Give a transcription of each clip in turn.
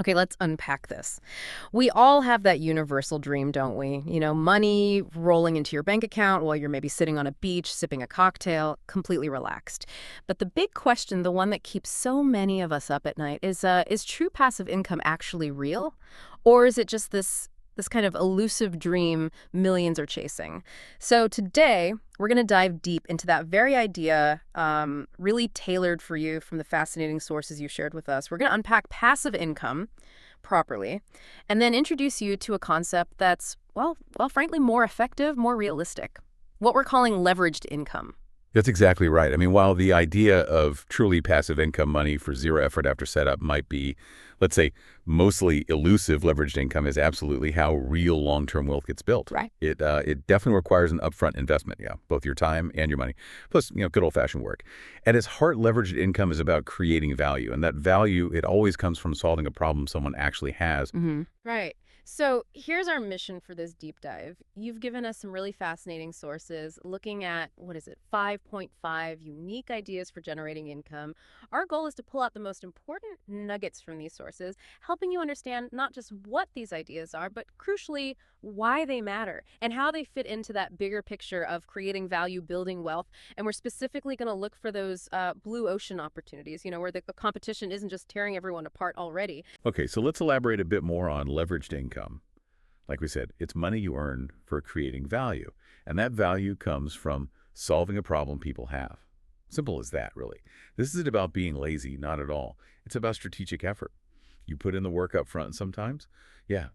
Okay, let's unpack this. We all have that universal dream, don't we? Money rolling into your bank account while you're maybe sitting on a beach, sipping a cocktail, completely relaxed. But the big question, the one that keeps so many of us up at night, is true passive income actually real? Or is it just this kind of elusive dream millions are chasing? So today, we're going to dive deep into that very idea, really tailored for you from the fascinating sources you shared with us. We're going to unpack passive income properly, and then introduce you to a concept that's, frankly, more effective, more realistic. What we're calling leveraged income. That's exactly right. I mean, while the idea of truly passive income money for zero effort after setup might be, let's say, mostly elusive, leveraged income is absolutely how real long-term wealth gets built. Right. It definitely requires an upfront investment, yeah, both your time and your money, plus, good old-fashioned work. At its heart, leveraged income is about creating value, and that value, it always comes from solving a problem someone actually has. Right. So here's our mission for this deep dive. You've given us some really fascinating sources looking at, 5.5 unique ideas for generating income. Our goal is to pull out the most important nuggets from these sources, helping you understand not just what these ideas are, but crucially, why they matter and how they fit into that bigger picture of creating value, building wealth. And we're specifically going to look for those blue ocean opportunities, where the competition isn't just tearing everyone apart already. Okay, so let's elaborate a bit more on leveraged income. Like we said, it's money you earn for creating value, and that value comes from solving a problem people have. Simple as that, really. This isn't about being lazy, not at all. It's about strategic effort. You put in the work up front sometimes,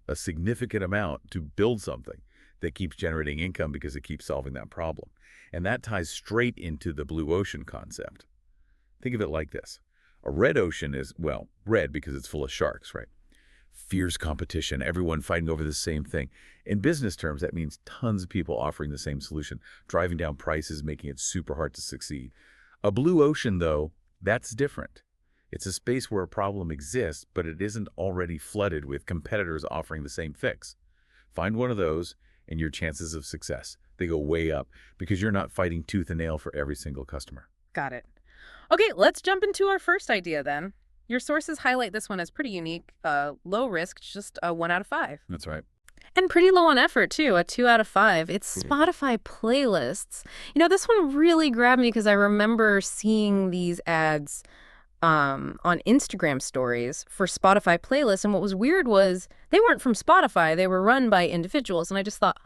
a significant amount to build something that keeps generating income because it keeps solving that problem. And that ties straight into the blue ocean concept. Think of it like this. A red ocean is, red because it's full of sharks, right? Fierce competition, everyone fighting over the same thing. In business terms, that means tons of people offering the same solution, driving down prices, making it super hard to succeed. A blue ocean, though, that's different. It's a space where a problem exists, but it isn't already flooded with competitors offering the same fix. Find one of those, and your chances of success, they go way up because you're not fighting tooth and nail for every single customer. Got it. Okay, let's jump into our first idea then. Your sources highlight this one as pretty unique, low risk, just a 1 out of 5. That's right. And pretty low on effort, too, a 2 out of 5. It's Spotify playlists. This one really grabbed me because I remember seeing these ads on Instagram stories for Spotify playlists. And what was weird was they weren't from Spotify. They were run by individuals. And I just thought,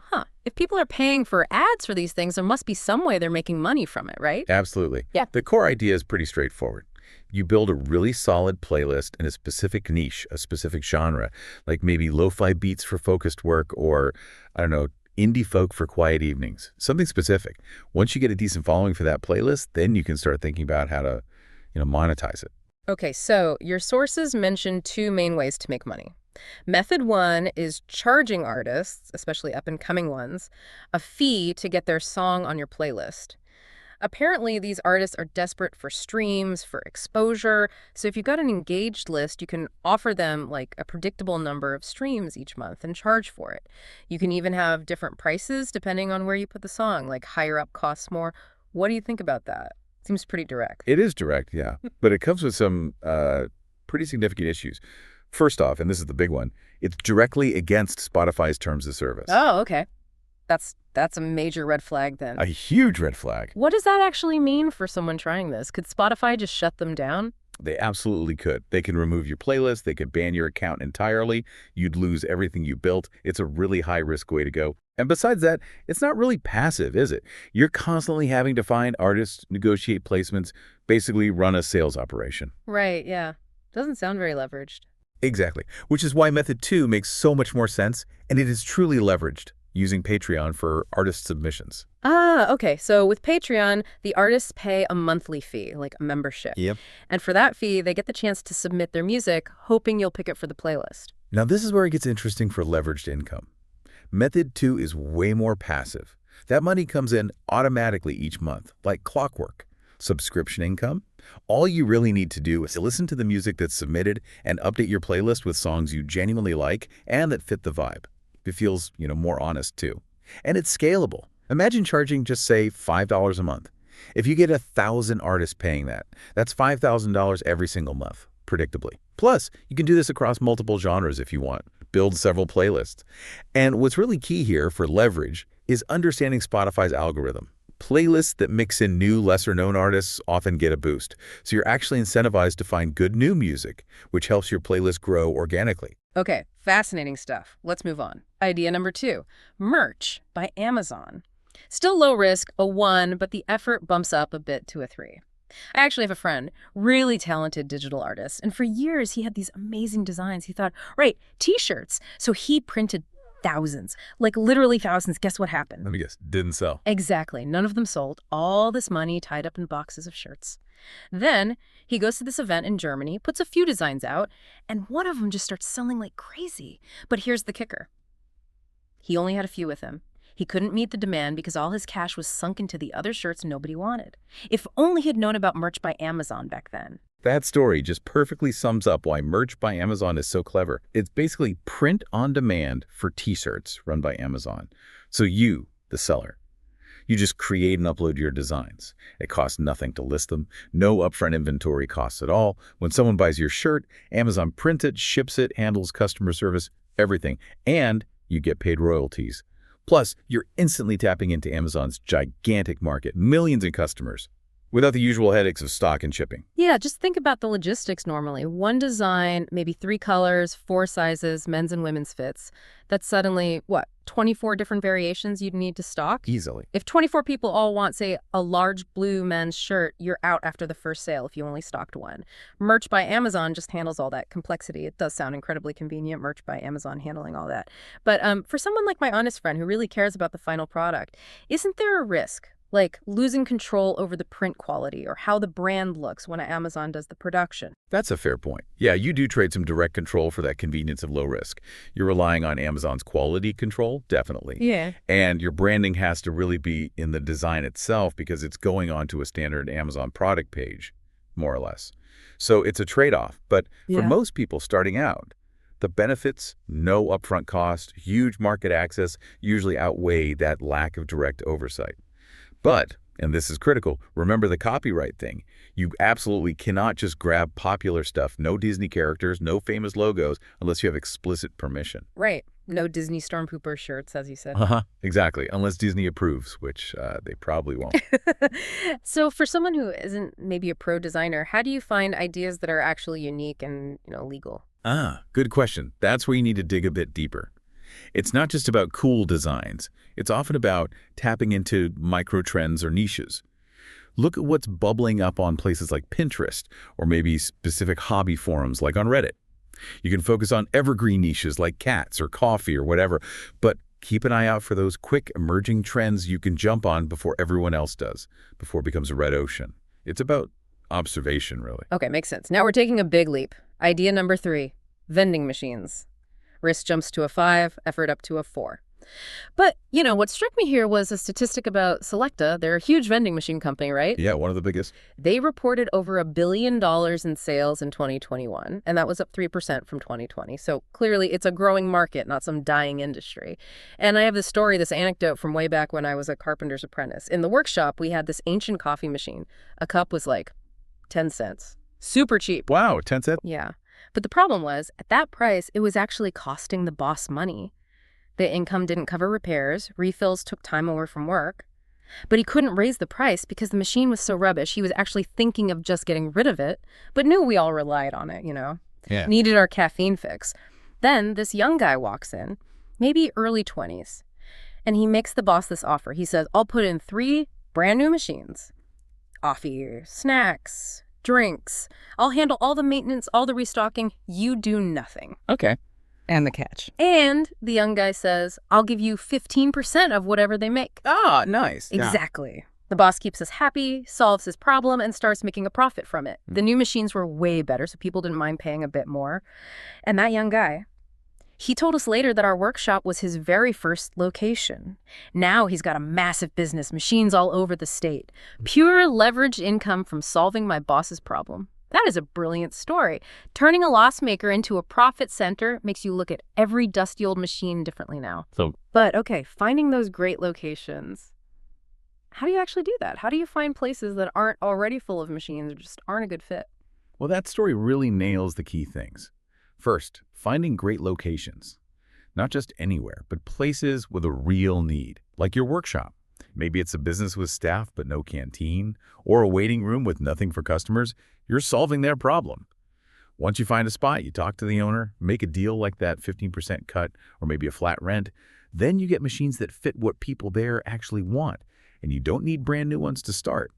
if people are paying for ads for these things, there must be some way they're making money from it, right? Absolutely. Yeah. The core idea is pretty straightforward. You build a really solid playlist in a specific niche, a specific genre, like maybe lo-fi beats for focused work or, indie folk for quiet evenings, something specific. Once you get a decent following for that playlist, then you can start thinking about how to, monetize it. Okay, so your sources mention 2 main ways to make money. Method 1 is charging artists, especially up-and-coming ones, a fee to get their song on your playlist. Apparently, these artists are desperate for streams, for exposure. So if you've got an engaged list, you can offer them like a predictable number of streams each month and charge for it. You can even have different prices depending on where you put the song, like higher up costs more. What do you think about that? Seems pretty direct. It is direct, yeah. But it comes with some pretty significant issues. First off, and this is the big one, it's directly against Spotify's terms of service. Oh, okay. That's a major red flag then. A huge red flag. What does that actually mean for someone trying this? Could Spotify just shut them down? They absolutely could. They can remove your playlist. They could ban your account entirely. You'd lose everything you built. It's a really high-risk way to go. And besides that, it's not really passive, is it? You're constantly having to find artists, negotiate placements, basically run a sales operation. Right, yeah. Doesn't sound very leveraged. Exactly. Which is why Method 2 makes so much more sense, and it is truly leveraged, using Patreon for artist submissions. Okay. So with Patreon, the artists pay a monthly fee, like a membership. Yep. And for that fee, they get the chance to submit their music, hoping you'll pick it for the playlist. Now, this is where it gets interesting for leveraged income. Method 2 is way more passive. That money comes in automatically each month, like clockwork. Subscription income? All you really need to do is listen to the music that's submitted and update your playlist with songs you genuinely like and that fit the vibe. It feels, more honest, too. And it's scalable. Imagine charging just, say, $5 a month. If you get 1,000 artists paying that, that's $5,000 every single month, predictably. Plus, you can do this across multiple genres if you want. Build several playlists. And what's really key here for leverage is understanding Spotify's algorithm. Playlists that mix in new, lesser-known artists often get a boost. So you're actually incentivized to find good new music, which helps your playlist grow organically. Okay, fascinating stuff. Let's move on. Idea number 2, merch by Amazon. Still low risk, a 1, but the effort bumps up a bit to a 3. I actually have a friend, really talented digital artist, and for years he had these amazing designs. He thought, right, t-shirts. So he printed thousands, like literally thousands. Guess what happened? Let me guess, didn't sell. Exactly. None of them sold. All this money tied up in boxes of shirts. Then he goes to this event in Germany, puts a few designs out, and one of them just starts selling like crazy. But here's the kicker. He only had a few with him. He couldn't meet the demand because all his cash was sunk into the other shirts nobody wanted. If only he'd known about merch by Amazon back then. That story just perfectly sums up why merch by Amazon is so clever. It's basically print on demand for t-shirts run by Amazon. So you, the seller, you just create and upload your designs. It costs nothing to list them, no upfront inventory costs at all. When someone buys your shirt, Amazon prints it, ships it, handles customer service, everything, and you get paid royalties. Plus, you're instantly tapping into Amazon's gigantic market, millions in customers, without the usual headaches of stock and shipping. Yeah, just think about the logistics normally. One design, maybe 3 colors, 4 sizes, men's and women's fits. That's suddenly, what, 24 different variations you'd need to stock? Easily. If 24 people all want, say, a large blue men's shirt, you're out after the first sale if you only stocked one. Merch by Amazon just handles all that complexity. It does sound incredibly convenient, merch by Amazon handling all that. But for someone like my honest friend who really cares about the final product, isn't there a risk? Like losing control over the print quality or how the brand looks when Amazon does the production. That's a fair point. Yeah, you do trade some direct control for that convenience of low risk. You're relying on Amazon's quality control, definitely. Yeah. And your branding has to really be in the design itself because it's going onto a standard Amazon product page, more or less. So it's a trade-off. But for most people starting out, the benefits, no upfront cost, huge market access, usually outweigh that lack of direct oversight. But, and this is critical, remember the copyright thing. You absolutely cannot just grab popular stuff, no Disney characters, no famous logos, unless you have explicit permission. Right. No Disney Stormtrooper shirts, as you said. Exactly. Unless Disney approves, which they probably won't. So for someone who isn't maybe a pro designer, how do you find ideas that are actually unique and, legal? Good question. That's where you need to dig a bit deeper. It's not just about cool designs. It's often about tapping into micro-trends or niches. Look at what's bubbling up on places like Pinterest or maybe specific hobby forums like on Reddit. You can focus on evergreen niches like cats or coffee or whatever, but keep an eye out for those quick emerging trends you can jump on before everyone else does, before it becomes a red ocean. It's about observation, really. Okay, makes sense. Now we're taking a big leap. Idea number 3, vending machines. Risk jumps to a 5, effort up to a 4. But, what struck me here was a statistic about Selecta. They're a huge vending machine company, right? Yeah, one of the biggest. They reported over $1 billion in sales in 2021, and that was up 3% from 2020. So clearly it's a growing market, not some dying industry. And I have this anecdote from way back when I was a carpenter's apprentice. In the workshop, we had this ancient coffee machine. A cup was like 10 cents. Super cheap. Wow, 10 cents? Yeah. But the problem was, at that price, it was actually costing the boss money. The income didn't cover repairs, refills took time away from work. But he couldn't raise the price because the machine was so rubbish, he was actually thinking of just getting rid of it, but knew we all relied on it, Yeah. Needed our caffeine fix. Then this young guy walks in, maybe early 20s, and he makes the boss this offer. He says, I'll put in 3 brand new machines. Offer you snacks, drinks. I'll handle all the maintenance, all the restocking. You do nothing. Okay. And the catch. And the young guy says, I'll give you 15% of whatever they make. Ah, nice. Exactly. The boss keeps us happy, solves his problem, and starts making a profit from it. The new machines were way better, so people didn't mind paying a bit more. And that young guy, he told us later that our workshop was his very first location. Now he's got a massive business, machines all over the state. Pure leveraged income from solving my boss's problem. That is a brilliant story. Turning a loss maker into a profit center makes you look at every dusty old machine differently now. But okay, finding those great locations. How do you actually do that? How do you find places that aren't already full of machines or just aren't a good fit? Well, that story really nails the key things. First, finding great locations. Not just anywhere, but places with a real need, like your workshop. Maybe it's a business with staff but no canteen, or a waiting room with nothing for customers. You're solving their problem. Once you find a spot, you talk to the owner, make a deal like that 15% cut or maybe a flat rent. Then you get machines that fit what people there actually want, and you don't need brand new ones to start.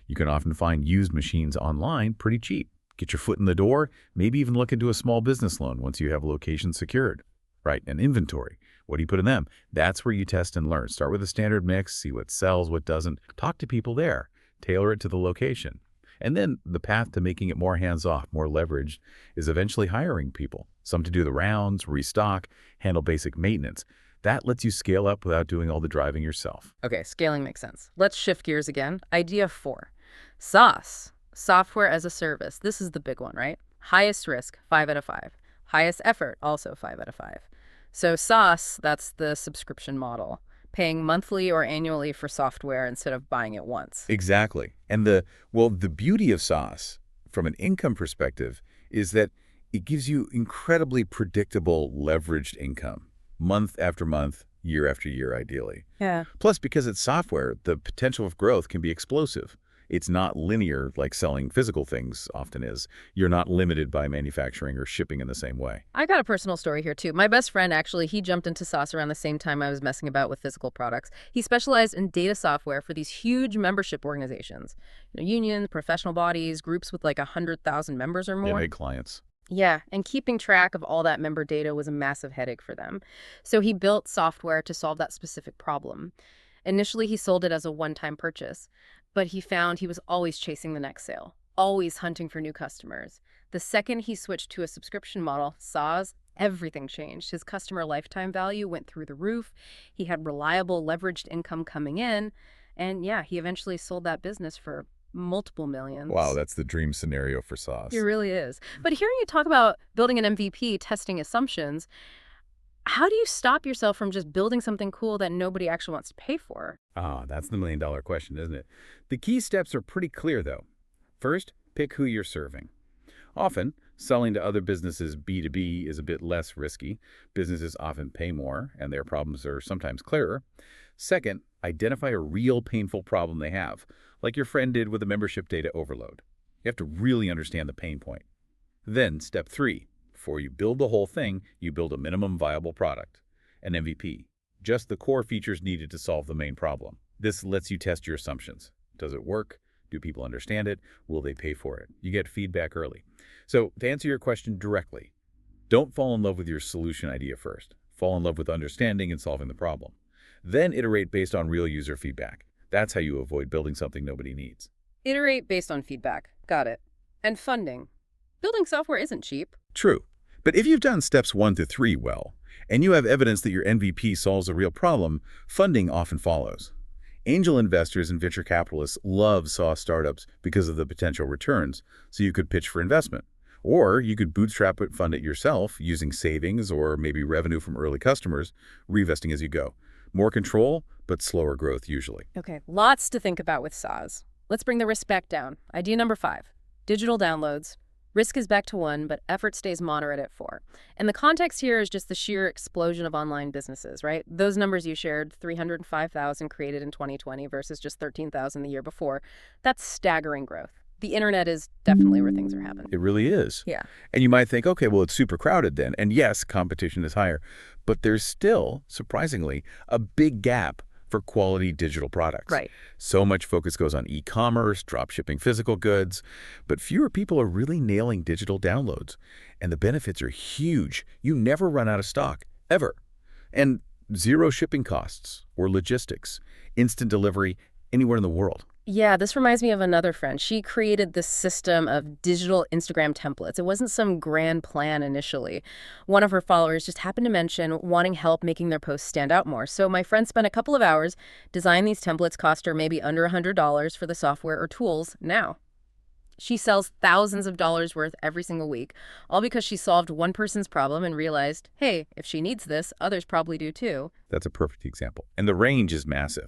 You can often find used machines online pretty cheap. Get your foot in the door, maybe even look into a small business loan once you have a location secured. Right, and inventory. What do you put in them? That's where you test and learn. Start with a standard mix, see what sells, what doesn't. Talk to people there. Tailor it to the location. And then the path to making it more hands-off, more leveraged, is eventually hiring people. Some to do the rounds, restock, handle basic maintenance. That lets you scale up without doing all the driving yourself. Okay, scaling makes sense. Let's shift gears again. Idea 4. SaaS, software as a service. This is the big one, right? Highest risk, 5 out of 5. Highest effort, also 5 out of 5. So SaaS, that's the subscription model, paying monthly or annually for software instead of buying it once. Exactly. And the beauty of SaaS from an income perspective is that it gives you incredibly predictable leveraged income, month after month, year after year, ideally. Yeah. Plus, because it's software, the potential of growth can be explosive. It's not linear like selling physical things often is. You're not limited by manufacturing or shipping in the same way. I got a personal story here, too. My best friend, actually, he jumped into SaaS around the same time I was messing about with physical products. He specialized in data software for these huge membership organizations. Unions, professional bodies, groups with like 100,000 members or Yeah, more. big clients. Yeah, and keeping track of all that member data was a massive headache for them. So he built software to solve that specific problem. Initially, he sold it as a one-time purchase, but he found he was always chasing the next sale, always hunting for new customers. The second he switched to a subscription model, SaaS, everything changed. His customer lifetime value went through the roof. He had reliable leveraged income coming in. And yeah, he eventually sold that business for multiple millions. Wow, that's the dream scenario for SaaS. It really is. But hearing you talk about building an MVP, testing assumptions, how do you stop yourself from just building something cool that nobody actually wants to pay for? Ah, that's the million-dollar question, isn't it? The key steps are pretty clear, though. First, pick who you're serving. Often, selling to other businesses B2B is a bit less risky. Businesses often pay more, and their problems are sometimes clearer. Second, identify a real painful problem they have, like your friend did with the membership data overload. You have to really understand the pain point. Then, step 3. Before you build the whole thing, you build a minimum viable product, an MVP. Just the core features needed to solve the main problem. This lets you test your assumptions. Does it work? Do people understand it? Will they pay for it? You get feedback early. So to answer your question directly, don't fall in love with your solution idea first. Fall in love with understanding and solving the problem. Then iterate based on real user feedback. That's how you avoid building something nobody needs. Iterate based on feedback. Got it. And funding. Building software isn't cheap. True. But if you've done steps 1 to 3 well, and you have evidence that your MVP solves a real problem, funding often follows. Angel investors and venture capitalists love SaaS startups because of the potential returns, so you could pitch for investment. Or you could bootstrap it, fund it yourself using savings or maybe revenue from early customers, reinvesting as you go. More control, but slower growth usually. Okay, lots to think about with SaaS. Let's bring the risk back down. Idea number 5, digital downloads. Risk is back to 1, but effort stays moderate at 4. And the context here is just the sheer explosion of online businesses, right? Those numbers you shared, 305,000 created in 2020 versus just 13,000 the year before. That's staggering growth. The internet is definitely where things are happening. It really is. Yeah. And you might think, okay, well, it's super crowded then. And yes, competition is higher. But there's still, surprisingly, a big gap for quality digital products. Right. So much focus goes on e-commerce, drop shipping physical goods, but fewer people are really nailing digital downloads. And the benefits are huge. You never run out of stock, ever. And zero shipping costs or logistics, instant delivery anywhere in the world. Yeah, this reminds me of another friend. She created this system of digital Instagram templates. It wasn't some grand plan initially. One of her followers just happened to mention wanting help making their posts stand out more. So my friend spent a couple of hours, designed these templates, cost her maybe under $100 for the software or tools now. She sells thousands of dollars worth every single week, all because she solved one person's problem and realized, hey, if she needs this, others probably do too. That's a perfect example. And the range is massive.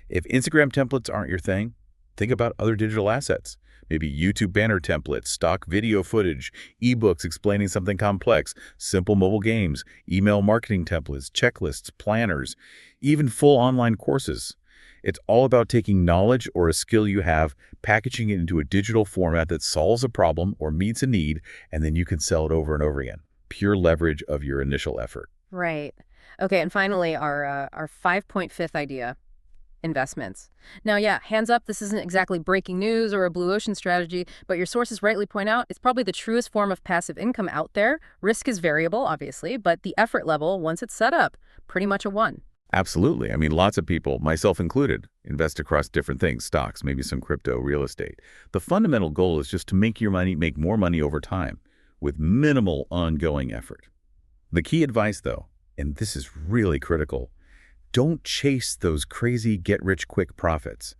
If Instagram templates aren't your thing, think about other digital assets. Maybe YouTube banner templates, stock video footage, ebooks explaining something complex, simple mobile games, email marketing templates, checklists, planners, even full online courses. It's all about taking knowledge or a skill you have, packaging it into a digital format that solves a problem or meets a need, and then you can sell it over and over again. Pure leverage of your initial effort. Right. Okay, and finally, our 5-point fifth idea, investments. Now, yeah, hands up, this isn't exactly breaking news or a blue ocean strategy, but your sources rightly point out it's probably the truest form of passive income out there. Risk is variable, obviously, but the effort level, once it's set up, pretty much a one. Absolutely. I mean, lots of people, myself included, invest across different things, stocks, maybe some crypto, real estate. The fundamental goal is just to make your money make more money over time with minimal ongoing effort. The key advice, though, and this is really critical, don't chase those crazy get-rich-quick profits.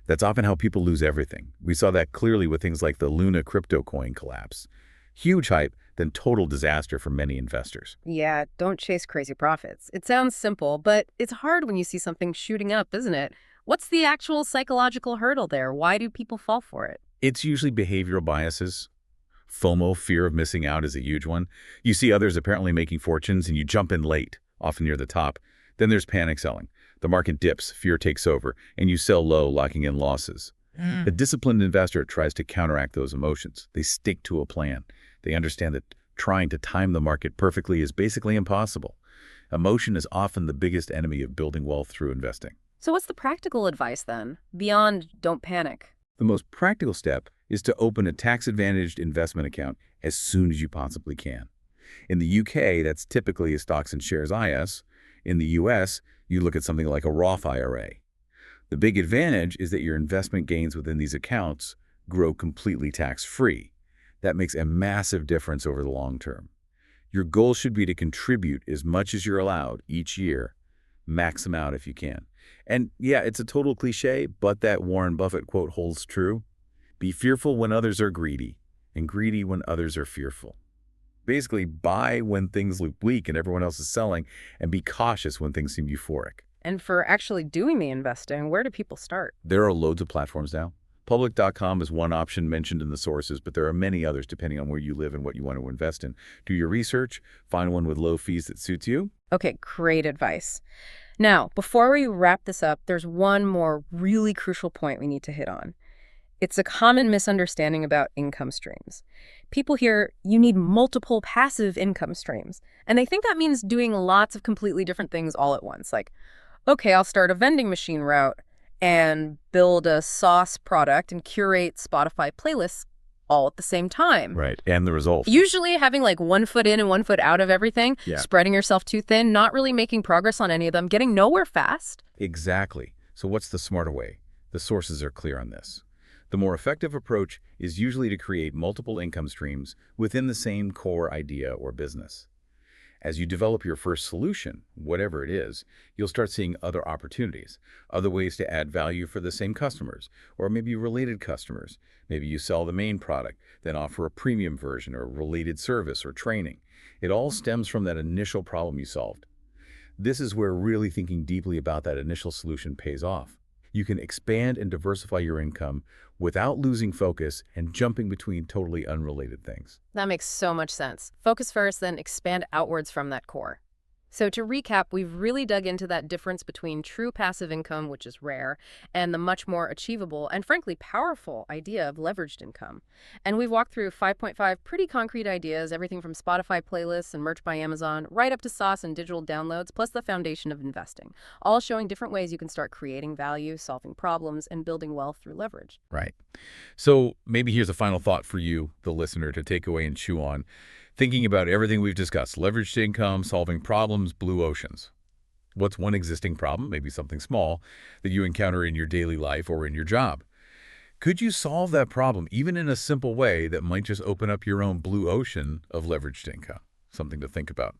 That's often how people lose everything. We saw that clearly with things like the Luna crypto coin collapse. Huge hype, then total disaster for many investors. Yeah, don't chase crazy profits. It sounds simple, but it's hard when you see something shooting up, isn't it? What's the actual psychological hurdle there? Why do people fall for it? It's usually behavioral biases. FOMO, fear of missing out, is a huge one. You see others apparently making fortunes and you jump in late, often near the top. Then there's panic selling. The market dips, fear takes over, and you sell low, locking in losses. A disciplined investor tries to counteract those emotions. They stick to a plan. They understand that trying to time the market perfectly is basically impossible. Emotion is often the biggest enemy of building wealth through investing. So what's the practical advice then, beyond don't panic? The most practical step is to open a tax-advantaged investment account as soon as you possibly can. In the UK, that's typically a stocks and shares IS. In the US, you look at something like a Roth IRA. The big advantage is that your investment gains within these accounts grow completely tax-free. That makes a massive difference over the long term. Your goal should be to contribute as much as you're allowed each year. Max them out if you can. And yeah, it's a total cliche, but that Warren Buffett quote holds true. Be fearful when others are greedy, and greedy when others are fearful. Basically, buy when things look bleak and everyone else is selling, and be cautious when things seem euphoric. And for actually doing the investing, where do people start? There are loads of platforms now. Public.com is one option mentioned in the sources, but there are many others depending on where you live and what you want to invest in. Do your research, find one with low fees that suits you. Okay, great advice. Now, before we wrap this up, there's one more really crucial point we need to hit on. It's a common misunderstanding about income streams. People hear you need multiple passive income streams, and they think that means doing lots of completely different things all at once. Like, okay, I'll start a vending machine route and build a sauce product and curate Spotify playlists all at the same time. Right, and the results. Usually having like 1 foot in and 1 foot out of everything, Yeah. spreading yourself too thin, not really making progress on any of them, getting nowhere fast. Exactly. So what's the smarter way? The sources are clear on this. The more effective approach is usually to create multiple income streams within the same core idea or business. As you develop your first solution, whatever it is, you'll start seeing other opportunities, other ways to add value for the same customers, or maybe related customers. Maybe you sell the main product, then offer a premium version or related service or training. It all stems from that initial problem you solved. This is where really thinking deeply about that initial solution pays off. You can expand and diversify your income without losing focus and jumping between totally unrelated things. That makes so much sense. Focus first, then expand outwards from that core. So to recap, we've really dug into that difference between true passive income, which is rare, and the much more achievable and frankly powerful idea of leveraged income. And we've walked through 5.5 pretty concrete ideas, everything from Spotify playlists and merch by Amazon, right up to sauce and digital downloads, plus the foundation of investing, all showing different ways you can start creating value, solving problems, and building wealth through leverage. Right. So maybe here's a final thought for you, the listener, to take away and chew on. Thinking about everything we've discussed, leveraged income, solving problems, blue oceans. What's one existing problem, maybe something small, that you encounter in your daily life or in your job? Could you solve that problem, even in a simple way that might just open up your own blue ocean of leveraged income? Something to think about.